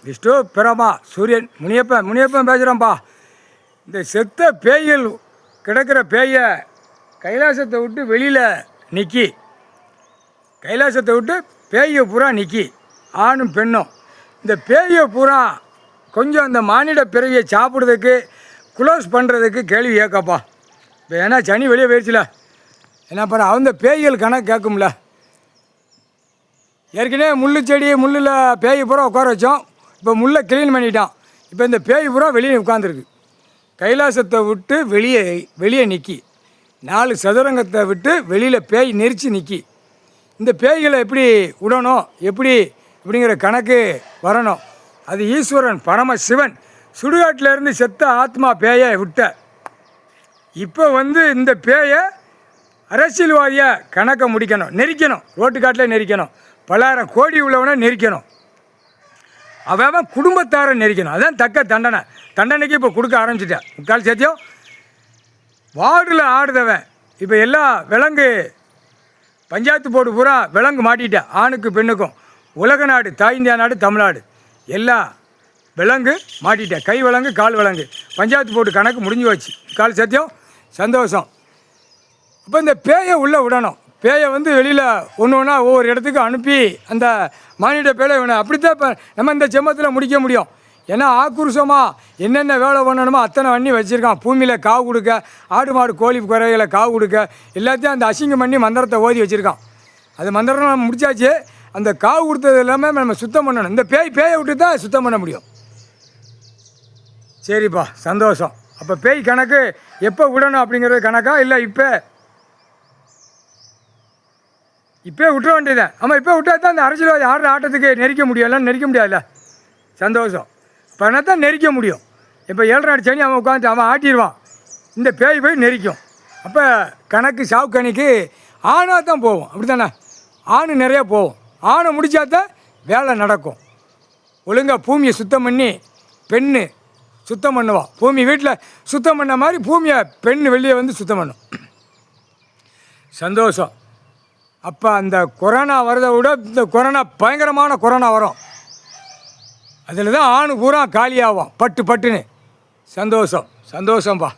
விஷ்ணு பிரமா சூரியன் முனியப்பன் பேசுகிறேன்ப்பா. இந்த செத்த பேய்கள் கிடக்கிற பேயை கைலாசத்தை விட்டு வெளியில் நிற்கி, கைலாசத்தை விட்டு பேயை பூரா நிற்கி, ஆணும் பெண்ணும். இந்த பேயை பூரா கொஞ்சம் அந்த மானிட பிறவியை சாப்பிட்றதுக்கு க்ளோஸ் பண்ணுறதுக்கு கேள்வி கேட்கப்பா. இப்போ ஏன்னா சனி வெளியே போயிடுச்சுல, என்ன பண்ண அந்த பேய்கள் கணக்கு கேட்கும்ல. ஏற்கனவே முள் செடி முள்ளில் பேய் பூரா உட்கார வச்சோம், இப்போ முள்ளை க்ளீன் பண்ணிட்டான். இப்போ இந்த பேய் பூரா வெளியே உட்காந்துருக்கு. கைலாசத்தை விட்டு வெளியே நிற்கி, 4 சதுரங்கத்தை விட்டு வெளியில் பேய் நெரிச்சு நிற்கி. இந்த பேய்களை எப்படி விடணும், எப்படி அப்படிங்கிற கணக்கு வரணும். அது ஈஸ்வரன் பரமசிவன் சுடுகாட்டிலேருந்து செத்த ஆத்மா பேயை விட்ட. இப்போ இந்த பேயை அரசியல்வாதியை கணக்கை முடிக்கணும், நெரிக்கணும், ரோட்டுக்காட்டில் நெரிக்கணும், பல்லாயிரம் கோடி உள்ளவனை நெரிக்கணும், அவன் குடும்பத்தாரை நெரிக்கணும். அதுதான் தக்க தண்டனைக்கு இப்போ கொடுக்க ஆரம்பிச்சிட்டேன். முக்கால் சத்தியம் வார்டில் ஆடுதவன் இப்போ எல்லா விலங்கு பஞ்சாயத்து போர்டு பூரா விலங்கு மாட்டிட்டேன். ஆணுக்கு பெண்ணுக்கும் உலக நாடு, தாய் இந்தியா நாடு, தமிழ்நாடு எல்லா விலங்கு மாட்டிட்டேன். கை விலங்கு கால் விலங்கு பஞ்சாயத்து போர்டு கணக்கு முடிஞ்சு வச்சு. கால் சத்தியம் சந்தோஷம். அப்போ இந்த பேயை உள்ளே விடணும். பேயை வெளியில் ஒன்று ஒன்றா ஒவ்வொரு இடத்துக்கு அனுப்பி அந்த மானிட பேயை வேணும். அப்படித்தான் இப்போ நம்ம இந்த ஜென்மத்தில் முடிக்க முடியும். ஏன்னா ஆக்ரோஷமாக என்னென்ன வேலை பண்ணணுமோ அத்தனை பண்ணி வச்சுருக்கான். பூமியில் காவு கொடுக்க, ஆடு மாடு கோழி குறைகளை காவு கொடுக்க, எல்லாத்தையும் அந்த அசிங்கம் பண்ணி மந்திரத்தை ஓதி வச்சுருக்கான். அது மந்திரம் நம்ம முடிச்சாச்சு. அந்த காவு கொடுத்தது எல்லாமே நம்ம சுத்தம் பண்ணணும். இந்த பேயை விட்டு தான் சுத்தம் பண்ண முடியும். சரிப்பா சந்தோஷம். அப்போ பேய் கணக்கு எப்போ விடணும் அப்படிங்கிறது கணக்கா இல்லை இப்போ விட்டுற வேண்டியதான். ஆமாம், இப்போ விட்டா தான் அந்த அரசியல்வாதி ஆடுற ஆட்டத்துக்கு நெரிக்க முடியும். எல்லாம் நெரிக்க முடியாதுல்ல. சந்தோஷம். இப்போ என்ன தான் நெரிக்க முடியும். இப்போ 7 நாடு சனி அவன் உட்காந்து அவன் ஆட்டிடுவான், இந்த பேய் போய் நெரிக்கும். அப்போ கணக்கு சாவு கணிக்கு ஆணாக தான் போகும். அப்படி தானே? ஆணு நிறையா போகும். ஆணை முடித்தா தான் வேலை நடக்கும். ஒழுங்காக பூமியை சுத்தம் பண்ணி பெண்ணு சுத்தம் பண்ணுவான். பூமி வீட்டில் சுத்தம் பண்ண மாதிரி பூமியை பெண்ணு வெளியே சுத்தம் பண்ணும். சந்தோஷம். அப்போ அந்த கொரோனா வரதை விட இந்த கொரோனா பயங்கரமான கொரோனா வரும். அதில் தான் ஆணு பூரா காலியாகும் பட்டுன்னு. சந்தோஷம்பா.